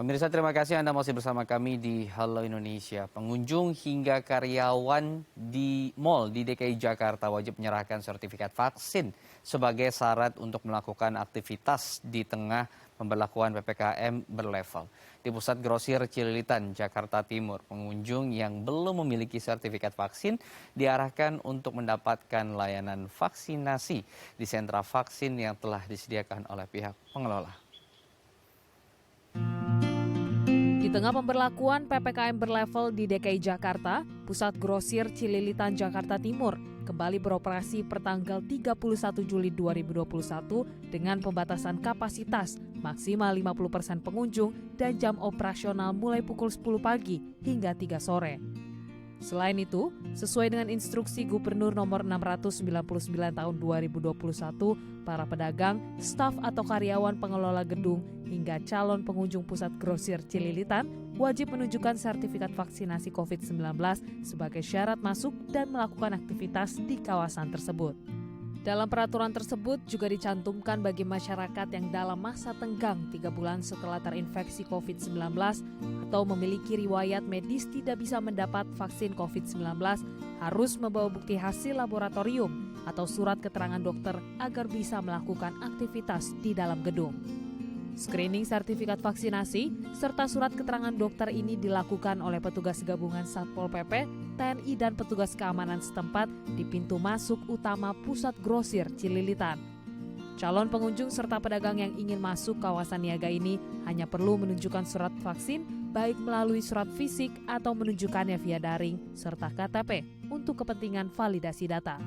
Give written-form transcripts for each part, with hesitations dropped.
Pemirsa, terima kasih Anda masih bersama kami di Halo Indonesia. Pengunjung hingga karyawan di mal di DKI Jakarta wajib menyerahkan sertifikat vaksin sebagai syarat untuk melakukan aktivitas di tengah pemberlakuan PPKM berlevel. Di Pusat Grosir Cililitan, Jakarta Timur, pengunjung yang belum memiliki sertifikat vaksin diarahkan untuk mendapatkan layanan vaksinasi di sentra vaksin yang telah disediakan oleh pihak pengelola. Di tengah pemberlakuan PPKM berlevel di DKI Jakarta, Pusat Grosir Cililitan Jakarta Timur kembali beroperasi pertanggal 31 Juli 2021 dengan pembatasan kapasitas maksimal 50% pengunjung dan jam operasional mulai pukul 10 pagi hingga 3 sore. Selain itu, sesuai dengan instruksi Gubernur nomor 699 tahun 2021, para pedagang, staf atau karyawan pengelola gedung hingga calon pengunjung Pusat Grosir Cililitan wajib menunjukkan sertifikat vaksinasi COVID-19 sebagai syarat masuk dan melakukan aktivitas di kawasan tersebut. Dalam peraturan tersebut juga dicantumkan bagi masyarakat yang dalam masa tenggang 3 bulan setelah terinfeksi COVID-19 atau memiliki riwayat medis tidak bisa mendapat vaksin COVID-19 harus membawa bukti hasil laboratorium atau surat keterangan dokter agar bisa melakukan aktivitas di dalam gedung. Screening sertifikat vaksinasi serta surat keterangan dokter ini dilakukan oleh petugas gabungan Satpol PP, TNI dan petugas keamanan setempat di pintu masuk utama Pusat Grosir Cililitan. Calon pengunjung serta pedagang yang ingin masuk kawasan niaga ini hanya perlu menunjukkan surat vaksin baik melalui surat fisik atau menunjukkannya via daring serta KTP untuk kepentingan validasi data.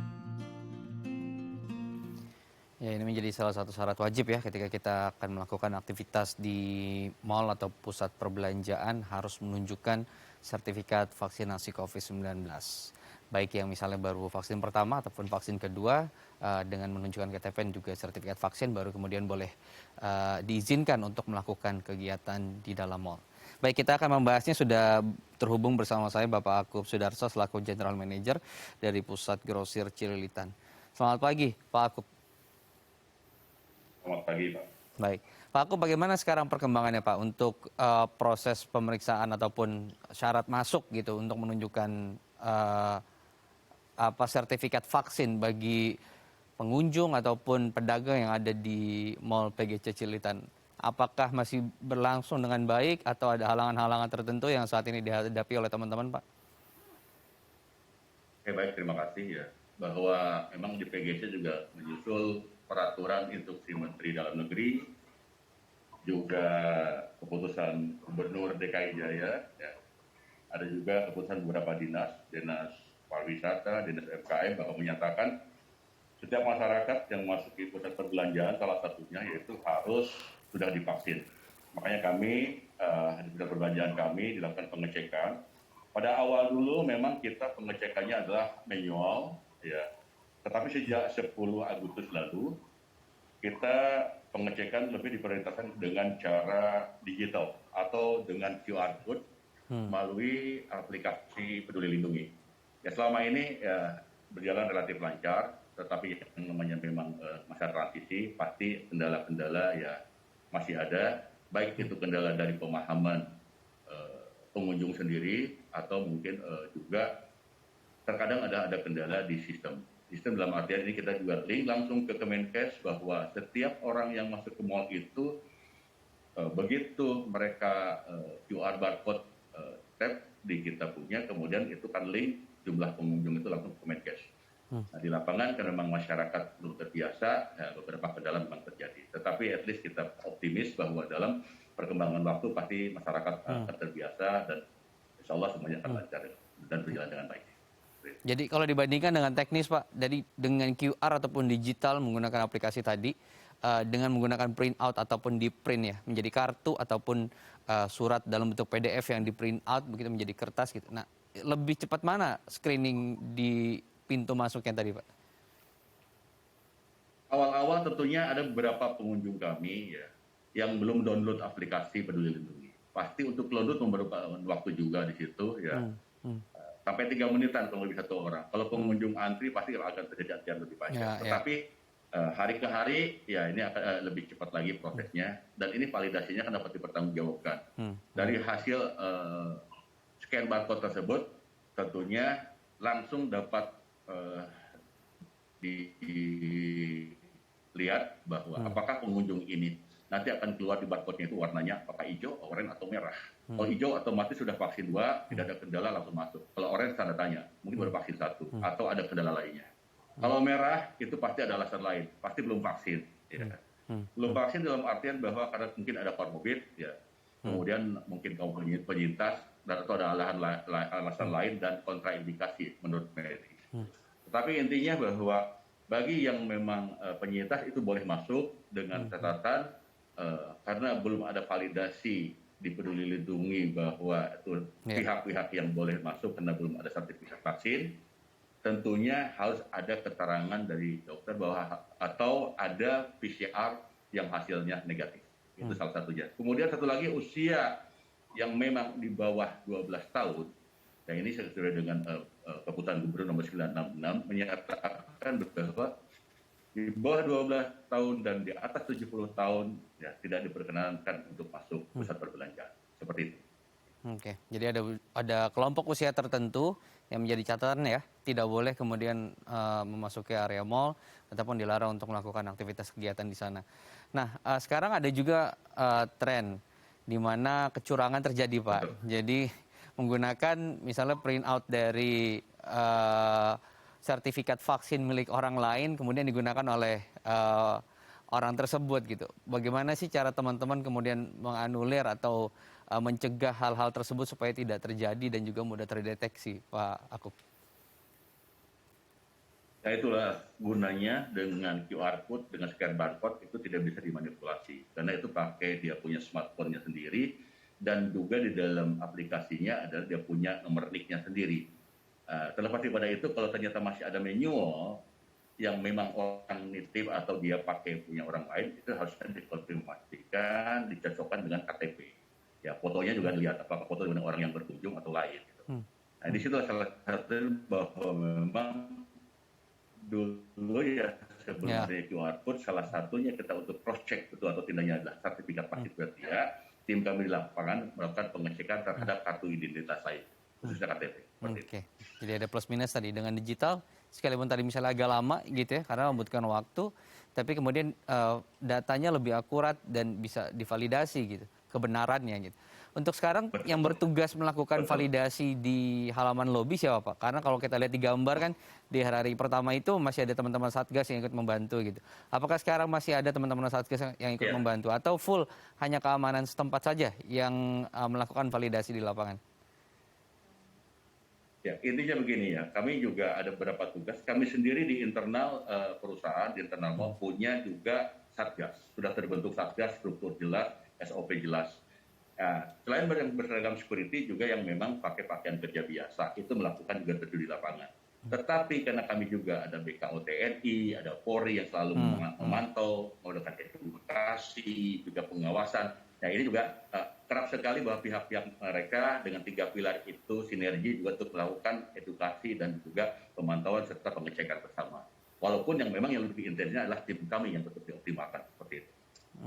Ya, ini menjadi salah satu syarat wajib ya ketika kita akan melakukan aktivitas di mal atau pusat perbelanjaan harus menunjukkan sertifikat vaksinasi COVID-19. Baik yang misalnya baru vaksin pertama ataupun vaksin kedua dengan menunjukkan KTP dan juga sertifikat vaksin baru kemudian boleh diizinkan untuk melakukan kegiatan di dalam mal. Baik, kita akan membahasnya sudah terhubung bersama saya Bapak Akub Sudarso selaku General Manager dari Pusat Grosir Cililitan. Selamat pagi Pak Akub. Selamat pagi, Pak. Baik, Pak Akub, bagaimana sekarang perkembangannya Pak untuk proses pemeriksaan ataupun syarat masuk gitu untuk menunjukkan sertifikat vaksin bagi pengunjung ataupun pedagang yang ada di Mall PGC Cililitan? Apakah masih berlangsung dengan baik atau ada halangan-halangan tertentu yang saat ini dihadapi oleh teman-teman, Pak? Oke, baik, terima kasih ya. Bahwa memang di PGC juga menyusul peraturan instruksi Menteri Dalam Negeri, juga keputusan Gubernur DKI Jaya, ya. Ada juga keputusan beberapa dinas pariwisata, dinas FKM, bahwa menyatakan setiap masyarakat yang masuk di pusat perbelanjaan, salah satunya yaitu harus sudah divaksin. Makanya kami, di pusat perbelanjaan kami dilakukan pengecekan. Pada awal dulu memang kita pengecekannya adalah manual, ya. Tetapi sejak 10 Agustus lalu, kita pengecekan lebih diprioritaskan dengan cara digital atau dengan QR code melalui aplikasi Peduli Lindungi. Ya, selama ini ya, berjalan relatif lancar, tetapi yang namanya memang masa transisi, pasti kendala-kendala ya masih ada, baik itu kendala dari pemahaman pengunjung sendiri atau mungkin juga terkadang ada kendala di sistem. Sistem dalam artian ini kita juga link langsung ke Kemenkes bahwa setiap orang yang masuk ke mall itu begitu mereka QR barcode tap di kita punya, kemudian itu kan link jumlah pengunjung itu langsung ke Kemenkes. Nah, di lapangan karena memang masyarakat belum terbiasa, ya, beberapa kendala memang terjadi. Tetapi at least kita optimis bahwa dalam perkembangan waktu pasti masyarakat akan terbiasa dan insya Allah semuanya akan lancar dan berjalan dengan baik. Jadi kalau dibandingkan dengan teknis Pak, jadi dengan QR ataupun digital menggunakan aplikasi tadi, dengan menggunakan print out ataupun di print ya, menjadi kartu ataupun surat dalam bentuk PDF yang di print out begitu menjadi kertas gitu. Nah, lebih cepat mana screening di pintu masuknya tadi Pak? Awal-awal tentunya ada beberapa pengunjung kami ya yang belum download aplikasi Peduli Lindungi. Pasti untuk download memerlukan waktu juga di situ ya. Sampai 3 menitan kalau lebih satu orang. Kalau pengunjung antri pasti akan terjadi antrian lebih panjang. Tetapi hari ke hari ya ini akan lebih cepat lagi prosesnya, dan ini validasinya kan dapat dipertanggungjawabkan. Dari hasil scan barcode tersebut tentunya langsung dapat dilihat bahwa apakah pengunjung ini nanti akan keluar di barcode-nya itu warnanya apakah hijau, oranye atau merah. Kalau hijau otomatis sudah vaksin 2, tidak ada kendala langsung masuk. Kalau oranye tanda tanya, mungkin baru vaksin 1 atau ada kendala lainnya. Kalau merah itu pasti ada alasan lain, pasti belum vaksin. Ya. Belum vaksin dalam artian bahwa karena mungkin ada komorbid, ya. Kemudian mungkin kaum penyintas dan atau ada alasan lain dan kontraindikasi menurut medis. Tetapi intinya bahwa bagi yang memang penyintas itu boleh masuk dengan catatan karena belum ada validasi di Peduli Lindungi bahwa itu pihak-pihak yang boleh masuk karena belum ada sertifikat vaksin. Tentunya harus ada keterangan dari dokter bahwa atau ada PCR yang hasilnya negatif. Itu salah satunya. Kemudian satu lagi usia yang memang di bawah 12 tahun. Dan ini sesuai dengan keputusan Gubernur nomor 966 menyatakan bahwa di bawah 12 tahun dan di atas 70 tahun ya tidak diperkenankan untuk masuk pusat perbelanjaan. Seperti itu. Oke, jadi ada kelompok usia tertentu yang menjadi catatan ya, tidak boleh kemudian memasuki area mall ataupun dilarang untuk melakukan aktivitas kegiatan di sana. Nah, sekarang ada juga tren di mana kecurangan terjadi, Pak. Jadi menggunakan misalnya print out dari sertifikat vaksin milik orang lain kemudian digunakan oleh orang tersebut gitu. Bagaimana sih cara teman-teman kemudian menganulir atau mencegah hal-hal tersebut supaya tidak terjadi dan juga mudah terdeteksi, Pak Akub? Nah itulah gunanya dengan QR code, dengan scan barcode itu tidak bisa dimanipulasi. Karena itu pakai dia punya smartphone-nya sendiri dan juga di dalam aplikasinya adalah dia punya nomor NIK-nya sendiri. Terlepas daripada itu, kalau ternyata masih ada manual yang memang orang nitip atau dia pakai punya orang lain, itu harusnya dikonfirmasikan, dicocokkan dengan KTP. Ya, fotonya juga dilihat apakah foto dengan orang yang berkunjung atau lain. Gitu. Nah, di situ salah satu bahwa memang dulu ya sebenarnya QR code salah satunya kita untuk cross check betul atau tidaknya adalah sertifikat vaksin dia. Tim kami di lapangan melakukan pengecekan terhadap kartu identitas lain, khususnya KTP. Oke, jadi ada plus minus tadi dengan digital, sekalipun tadi misalnya agak lama gitu ya, karena membutuhkan waktu, tapi kemudian datanya lebih akurat dan bisa divalidasi gitu, kebenarannya gitu. Untuk sekarang yang bertugas melakukan validasi di halaman lobi siapa, Pak? Karena kalau kita lihat di gambar kan di hari pertama itu masih ada teman-teman Satgas yang ikut membantu gitu. Apakah sekarang masih ada teman-teman Satgas yang ikut membantu atau full hanya keamanan setempat saja yang melakukan validasi di lapangan? Ya, intinya begini ya, kami juga ada beberapa tugas. Kami sendiri di internal perusahaan, di internal mall punya juga Satgas. Sudah terbentuk Satgas, struktur jelas, SOP jelas. Nah, selain berseragam security juga yang memang pakai pakaian kerja biasa, itu melakukan juga terjun di lapangan. Tetapi karena kami juga ada BKO TNI, ada Polri yang selalu memantau, melakukan edukasi, juga pengawasan. Nah ini juga kerap sekali bahwa pihak-pihak mereka dengan 3 pilar itu sinergi juga untuk melakukan edukasi dan juga pemantauan serta pengecekan bersama. Walaupun yang memang yang lebih intensnya adalah tim kami yang tetap dioptimalkan seperti itu.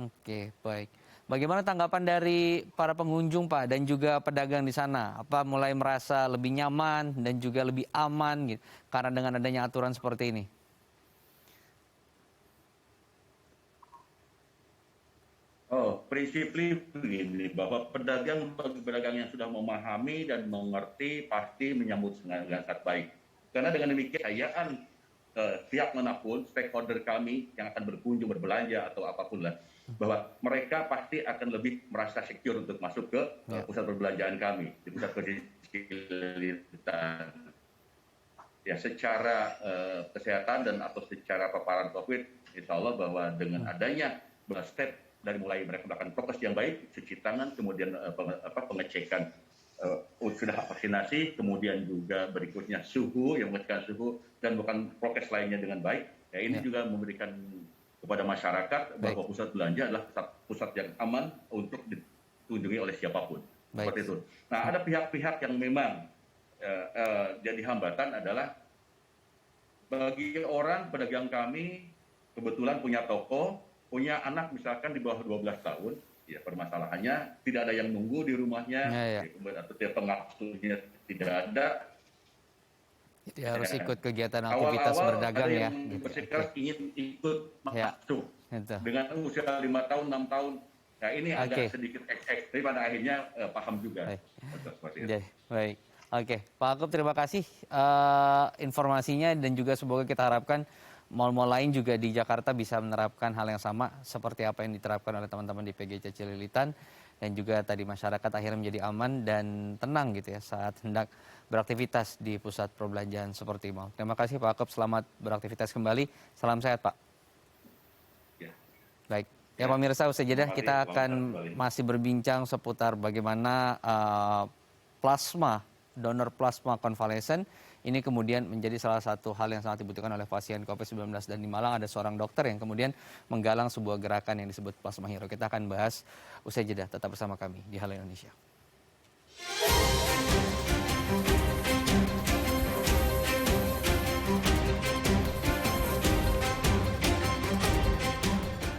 Oke, baik. Bagaimana tanggapan dari para pengunjung, Pak, dan juga pedagang di sana? Apa mulai merasa lebih nyaman dan juga lebih aman gitu karena dengan adanya aturan seperti ini? Prinsipnya begini, bahwa pedagang yang sudah memahami dan mengerti pasti menyambut dengan sangat baik. Karena dengan demikian kayaan pihak manapun, stakeholder kami yang akan berkunjung, berbelanja atau apapun lah, bahwa mereka pasti akan lebih merasa secure untuk masuk ke pusat perbelanjaan kami, di pusat perbelanjaan. Ya, secara kesehatan dan atau secara paparan COVID, insya Allah bahwa dengan adanya step dari mulai mereka melakukan prokes yang baik, cuci tangan, kemudian pengecekan sudah vaksinasi, kemudian juga berikutnya suhu, yang mengecekkan suhu, dan bukan prokes lainnya dengan baik. Ya, ini juga memberikan kepada masyarakat bahwa pusat belanja adalah pusat yang aman untuk dikunjungi oleh siapapun. Seperti itu. Nah, ada pihak-pihak yang memang jadi hambatan adalah bagi orang pedagang kami kebetulan punya toko, punya anak misalkan di bawah 12 tahun, ya permasalahannya tidak ada yang nunggu di rumahnya, Ya, ya. atau dia pengasuhnya tidak ada. Jadi harus ikut kegiatan aktivitas Awal-awal berdagang ada ya. yang Gitu. bersikeras Oke. ingin ikut Ya. masuk Gitu. dengan usia 5 tahun, 6 tahun. Nah ini Oke. agak sedikit ekstrim, pada akhirnya paham juga. Baik. Seperti itu. Oke, baik. Oke, Pak Akub terima kasih informasinya dan juga semoga kita harapkan mal-mal lain juga di Jakarta bisa menerapkan hal yang sama seperti apa yang diterapkan oleh teman-teman di PGC Cililitan dan juga tadi masyarakat akhirnya menjadi aman dan tenang gitu ya saat hendak beraktivitas di pusat perbelanjaan seperti mal. Terima kasih Pak Akub, selamat beraktivitas kembali. Salam sehat Pak. Ya. Baik. Ya pemirsa, usai jeda Terima kasih, kita selamat akan kembali. masih berbincang seputar bagaimana donor plasma konvalesen ini kemudian menjadi salah satu hal yang sangat dibutuhkan oleh pasien COVID-19 dan di Malang ada seorang dokter yang kemudian menggalang sebuah gerakan yang disebut Plasma Hero. Kita akan bahas usai jeda, tetap bersama kami di Halo Indonesia.